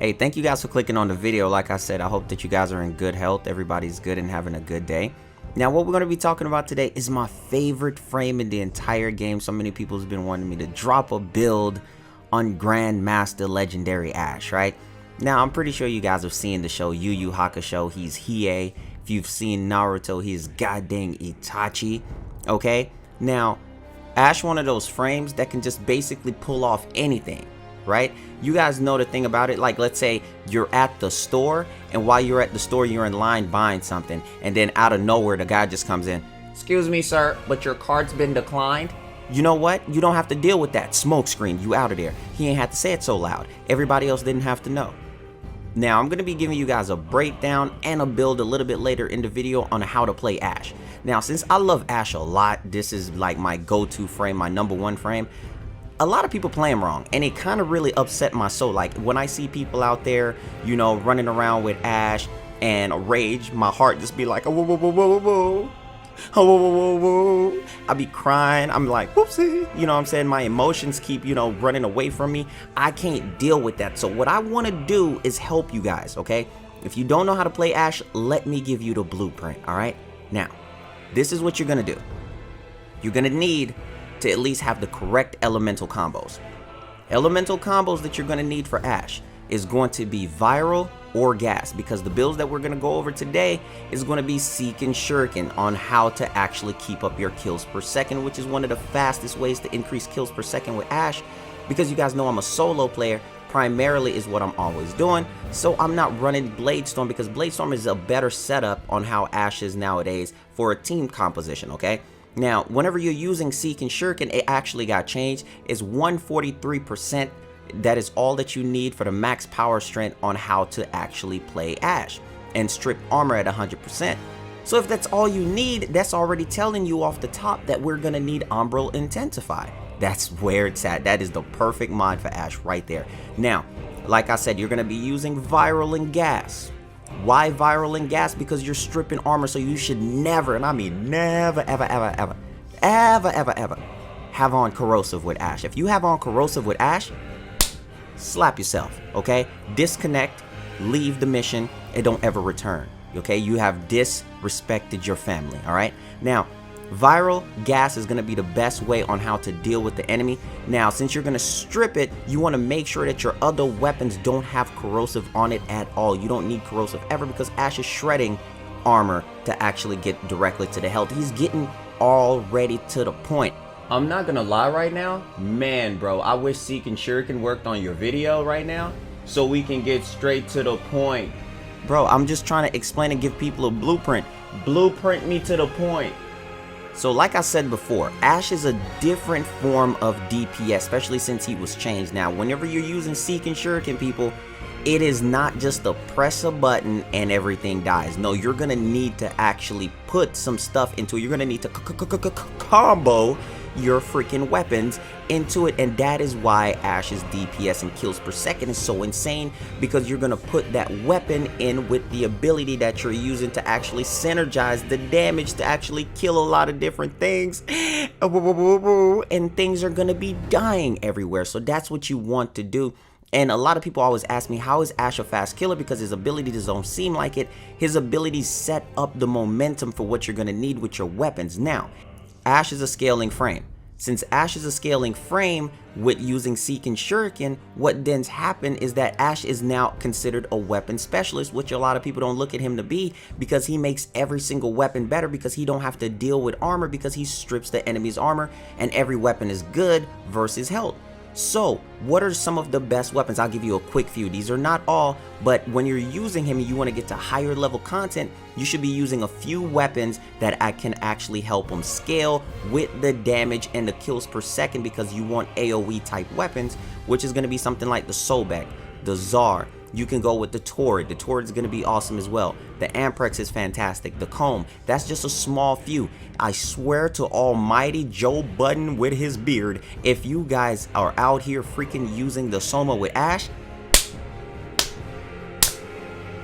Hey, thank you guys for clicking on the video. Like I said, I hope that you guys are in good health. Everybody's good and having a good day. Now, what we're going to be talking about today is my favorite frame in the entire game. So many people have been wanting me to drop a build on Grandmaster Legendary Ash, right? Now, I'm pretty sure you guys have seen the show Yu Yu Hakusho. He's Hiei. If you've seen Naruto, he's goddamn Itachi, okay? Now, Ash, one of those frames that can just basically pull off anything, right? You guys know the thing about it, like let's say you're at the store, and while you're at the store, you're in line buying something, and then out of nowhere, the guy just comes in. Excuse me, sir, but your card's been declined. You know what? You don't have to deal with that smoke screen. You out of there. He ain't had to say it so loud. Everybody else didn't have to know. Now, I'm going to be giving you guys a breakdown and a build a little bit later in the video on how to play Ash. Now, since I love Ash a lot, this is like my go-to frame, my #1 frame. A lot of people play him wrong, and it kind of really upset my soul. Like, when I see people out there, you know, running around with Ash and Rage, my heart just be like, oh, whoa, whoa, whoa, whoa, whoa. Oh, whoa, whoa, whoa, whoa. I be crying. I'm like, whoopsie. You know what I'm saying? My emotions keep, you know, running away from me. I can't deal with that. So what I want to do is help you guys, okay? If you don't know how to play Ash, let me give you the blueprint, all right? Now, this is what you're going to do. You're going to need to at least have the correct elemental combos. Elemental combos that you're going to need for Ash is going to be viral or gas, because the builds that we're going to go over today is going to be Seek and Shuriken on how to actually keep up your kills per second, which is one of the fastest ways to increase kills per second with Ash, because you guys know I'm a solo player. Primarily is what I'm always doing, so I'm not running Bladestorm, because Bladestorm is a better setup on how Ash is nowadays for a team composition, okay? Now, whenever you're using Seek and Shuriken, it actually got changed. It's 143%. That is all that you need for the max power strength on how to actually play Ash, and strip armor at 100%. So if that's all you need, that's already telling you off the top that we're going to need Umbral Intensify. That's where it's at. That is the perfect mod for Ash right there. Now, like I said, you're going to be using Viral and Gas. Why Viral and Gas? Because you're stripping armor, so you should never, and I mean never, ever, ever, ever, ever, ever, ever have on Corrosive with Ash. If you have on Corrosive with Ash, slap yourself, okay? Disconnect, leave the mission, and don't ever return, okay? You have disrespected your family, all right? Now, Viral Gas is going to be the best way on how to deal with the enemy. Now, since you're going to strip it, you want to make sure that your other weapons don't have Corrosive on it at all. You don't need Corrosive ever, because Ash is shredding armor to actually get directly to the health. He's getting already to the point. I'm not gonna lie right now, man, bro, I wish Seek and Shuriken worked on your video right now so we can get straight to the point. Bro, I'm just trying to explain and give people a blueprint. Blueprint me to the point. So like I said before, Ash is a different form of DPS, especially since he was changed. Now, whenever you're using Seek and Shuriken, people, it is not just to press a button and everything dies. No, you're gonna need to actually put some stuff into it. You're gonna need to combo your freaking weapons into it, and that is why Ash's DPS and kills per second is so insane, because you're gonna put that weapon in with the ability that you're using to actually synergize the damage to actually kill a lot of different things, and things are gonna be dying everywhere. So that's what you want to do. And a lot of people always ask me, how is Ash a fast killer? Because his abilities don't seem like it. His abilities set up the momentum for what you're gonna need with your weapons. Now, Ash is a scaling frame. Since Ash is a scaling frame with using Seek and Shuriken, what then's happen is that Ash is now considered a weapon specialist, which a lot of people don't look at him to be, because he makes every single weapon better, because he don't have to deal with armor, because he strips the enemy's armor, and every weapon is good versus health. So, what are some of the best weapons? I'll give you a quick few. These are not all, but when you're using him and you want to get to higher level content, you should be using a few weapons that can actually help him scale with the damage and the kills per second, because you want AoE type weapons, which is going to be something like the Sobek, the Czar. You can go with the Torrid. The Torrid is going to be awesome as well. The Amprex is fantastic. The Comb, that's just a small few. I swear to almighty Joe Budden with his beard, if you guys are out here freaking using the Soma with Ash,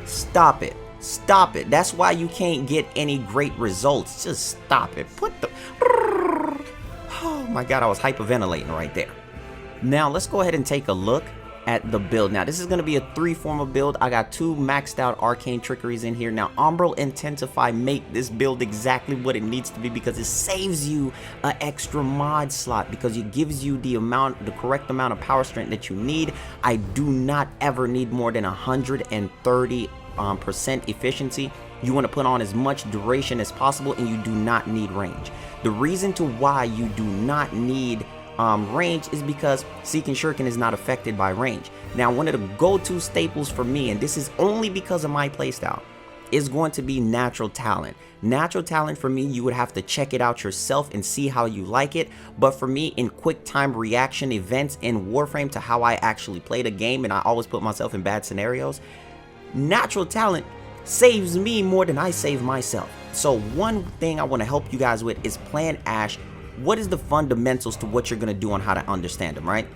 stop it. Stop it. That's why you can't get any great results. Just stop it. Put the... Oh my God, I was hyperventilating right there. Now, let's go ahead and take a look at the build. Now this is going to be a 3-former build. I got 2 maxed out arcane trickeries in here. Now Umbral Intensify make this build exactly what it needs to be, because it saves you an extra mod slot, because it gives you the correct amount of power strength that you need. I do not ever need more than 130% efficiency. You want to put on as much duration as possible, and you do not need range. The reason to why you do not need range is because Seek and Shuriken is not affected by range. Now one of the go-to staples for me, and this is only because of my playstyle, is going to be Natural Talent. Natural Talent for me, you would have to check it out yourself and see how you like it, but for me, in quick time reaction events in Warframe to how I actually play the game, and I always put myself in bad scenarios, Natural Talent saves me more than I save myself. So one thing I want to help you guys with is plan Ashe. What is the fundamentals to what you're going to do on how to understand them, right?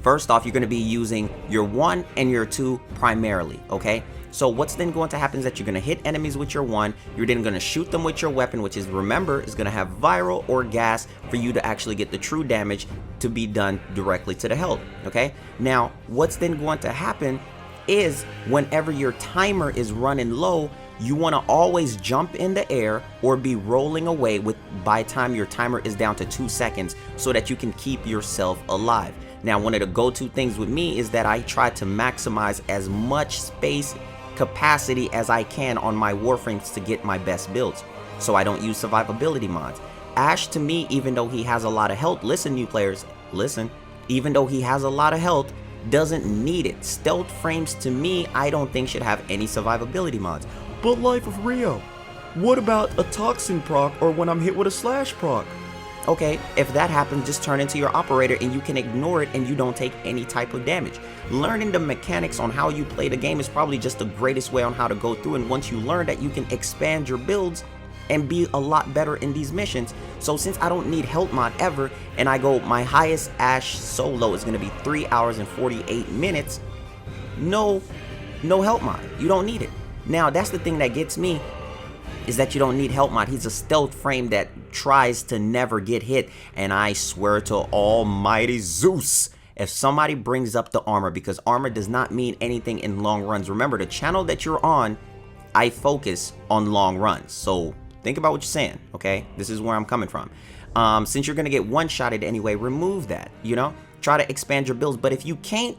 First off, you're going to be using your 1 and your 2 primarily, okay? So what's then going to happen is that you're going to hit enemies with your 1, you're then going to shoot them with your weapon, which is, remember, is going to have viral or gas for you to actually get the true damage to be done directly to the health, okay? Now, what's then going to happen is whenever your timer is running low, you want to always jump in the air or be rolling away by the time your timer is down to 2 seconds, so that you can keep yourself alive. Now, one of the go-to things with me is that I try to maximize as much space capacity as I can on my Warframes to get my best builds, so I don't use survivability mods. Ashe, to me, even though he has a lot of health, listen new players, listen, even though he has a lot of health, doesn't need it. Stealth frames, to me, I don't think should have any survivability mods. But LifeOfRio, what about a toxin proc, or when I'm hit with a slash proc? Okay, if that happens, just turn into your operator and you can ignore it and you don't take any type of damage. Learning the mechanics on how you play the game is probably just the greatest way on how to go through, and once you learn that, you can expand your builds and be a lot better in these missions. So since I don't need health mod ever, and I go, my highest Ashe solo is going to be 3 hours and 48 minutes, no health mod. You don't need it. Now that's the thing that gets me, is that you don't need health mod. He's a stealth frame that tries to never get hit, and I swear to almighty Zeus, if somebody brings up the armor, because armor does not mean anything in long runs. Remember, the channel that you're on, I focus on long runs, so think about what you're saying, okay? This is where I'm coming from. Since you're gonna get one-shotted anyway, remove that, you know? Try to expand your builds, but if you can't,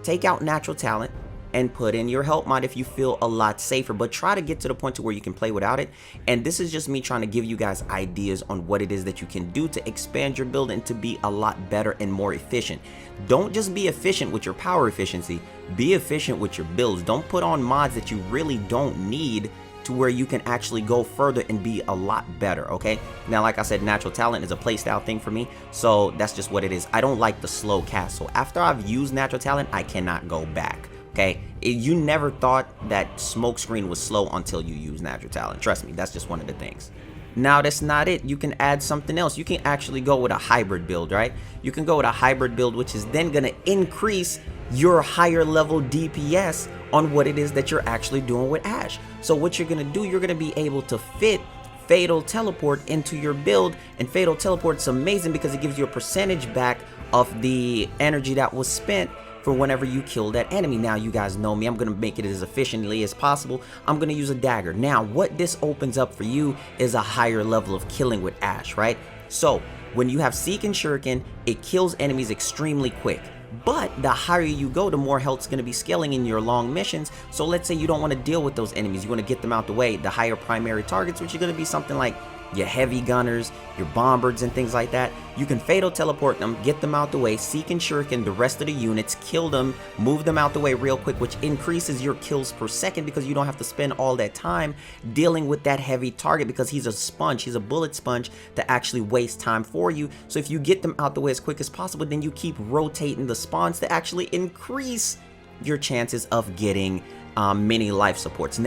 take out Natural Talent and put in your health mod if you feel a lot safer, but try to get to the point to where you can play without it. And this is just me trying to give you guys ideas on what it is that you can do to expand your build and to be a lot better and more efficient. Don't just be efficient with your power efficiency, be efficient with your builds. Don't put on mods that you really don't need, to where you can actually go further and be a lot better, okay? Now, like I said, Natural Talent is a playstyle thing for me, so that's just what it is. I don't like the slow cast, so after I've used Natural Talent, I cannot go back, okay? You never thought that Smokescreen was slow until you use Natural Talent. Trust me, that's just one of the things. Now, that's not it. You can add something else. You can actually go with a hybrid build, right? You can go with a hybrid build, which is then going to increase your higher level DPS on what it is that you're actually doing with Ashe. So what you're going to do, you're going to be able to fit Fatal Teleport into your build, and Fatal Teleport's amazing because it gives you a percentage back of the energy that was spent for whenever you kill that enemy. Now, you guys know me, I'm going to make it as efficiently as possible. I'm going to use a dagger. Now, what this opens up for you is a higher level of killing with Ashe, right? So when you have Seek and Shuriken, it kills enemies extremely quick. But the higher you go, the more health's going to be scaling in your long missions. So let's say you don't want to deal with those enemies, you want to get them out the way. The higher primary targets, which are going to be something like your heavy gunners, your bombards, and things like that, you can Fatal Teleport them, get them out the way, Seek and Shuriken the rest of the units, kill them, move them out the way real quick, which increases your kills per second because you don't have to spend all that time dealing with that heavy target, because he's a sponge, he's a bullet sponge to actually waste time for you. So if you get them out the way as quick as possible, then you keep rotating the spawns to actually increase your chances of getting many life supports.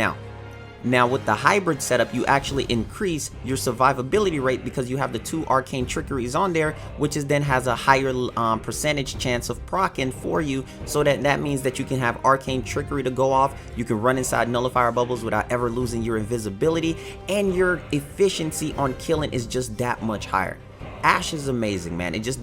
Now with the hybrid setup, you actually increase your survivability rate because you have the 2 arcane trickeries on there, which is then has a higher percentage chance of proccing for you. So that means that you can have arcane trickery to go off, you can run inside nullifier bubbles without ever losing your invisibility, and your efficiency on killing is just that much higher. Ash is amazing, man. It just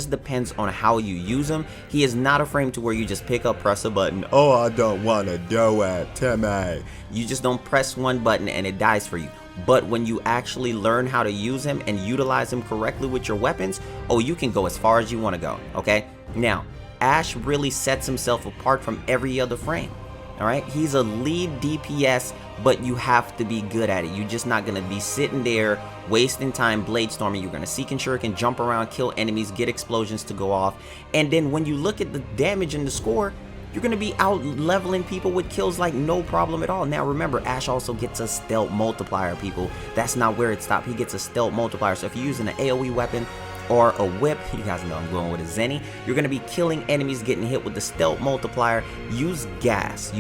depends on how you use him. He is not a frame to where you just pick up, press a button. Oh, I don't want to do it, Timmy. You just don't press one button and it dies for you. But when you actually learn how to use him and utilize him correctly with your weapons, oh, you can go as far as you want to go, okay? Now, Ash really sets himself apart from every other frame. All right, he's a lead DPS, but you have to be good at it. You're just not gonna be sitting there wasting time blade storming. You're gonna seek and shuriken, jump around, kill enemies, get explosions to go off, and then when you look at the damage and the score, you're gonna be out leveling people with kills like no problem at all. Now remember, Ash also gets a stealth multiplier, people. That's not where it stops. He gets a stealth multiplier. So if you're using an AoE weapon or a whip, you guys know I'm going with a Zenny, you're going to be killing enemies, getting hit with the stealth multiplier. Use gas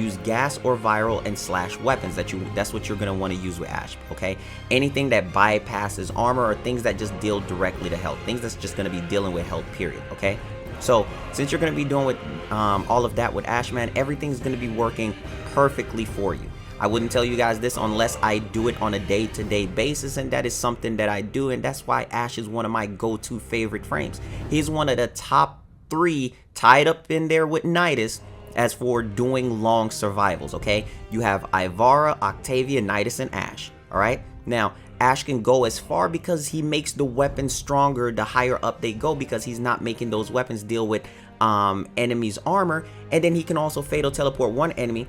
or viral and slash weapons. That's what you're going to want to use with Ash, okay? Anything that bypasses armor or things that just deal directly to health, things that's just going to be dealing with health, period, okay? So since you're going to be doing with all of that with Ash, man, everything's going to be working perfectly for you. I wouldn't tell you guys this unless I do it on a day-to-day basis, and that is something that I do, and that's why Ash is one of my go-to favorite frames. He's one of the top 3 tied up in there with Nidus as for doing long survivals, okay? You have Ivara, Octavia, Nidus, and Ash, all right? Now, Ash can go as far because he makes the weapons stronger the higher up they go, because he's not making those weapons deal with enemies' armor, and then he can also fatal teleport one enemy.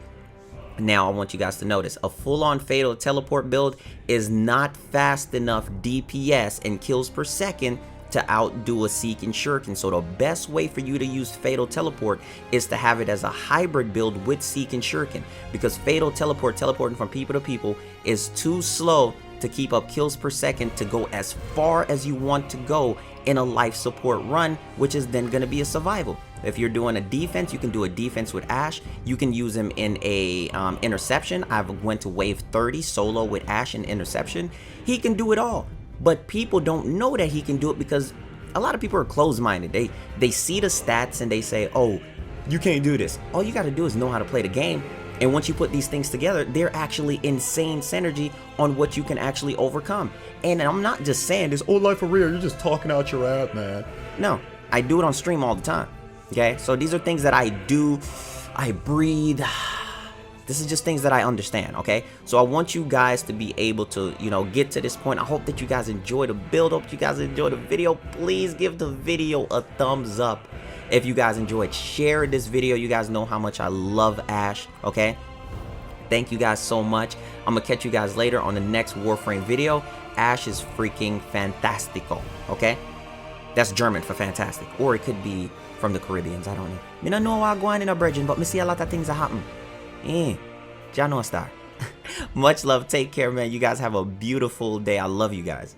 Now, I want you guys to notice, a full-on fatal teleport build is not fast enough DPS and kills per second to outdo a seek and shuriken. So the best way for you to use fatal teleport is to have it as a hybrid build with seek and shuriken, because fatal teleport, teleporting from people to people, is too slow to keep up kills per second to go as far as you want to go in a life support run, which is then going to be a survival. If you're doing a defense, you can do a defense with Ash. You can use him in a interception. I've went to wave 30 solo with Ash in interception. He can do it all, but people don't know that he can do it because a lot of people are closed-minded. They see the stats and they say, oh, you can't do this. All you got to do is know how to play the game. And once you put these things together, they're actually insane synergy on what you can actually overcome. And I'm not just saying this, oh, LifeOfRio, you're just talking out your ass, man. No, I do it on stream all the time. Okay, so these are things that I do, I breathe. This is just things that I understand, okay? So I want you guys to be able to, you know, get to this point. I hope that you guys enjoy the build. Hope you guys enjoy the video. Please give the video a thumbs up if you guys enjoyed. Share this video. You guys know how much I love Ash, okay? Thank you guys so much. I'm gonna catch you guys later on the next Warframe video. Ash is freaking fantastico, okay? That's German for fantastic, or it could be from the Caribbeans, I don't know. Me don't know what going in a bridging, but me see a lot of things that happen. Ja know star. Much love, take care, man. You guys have a beautiful day. I love you guys.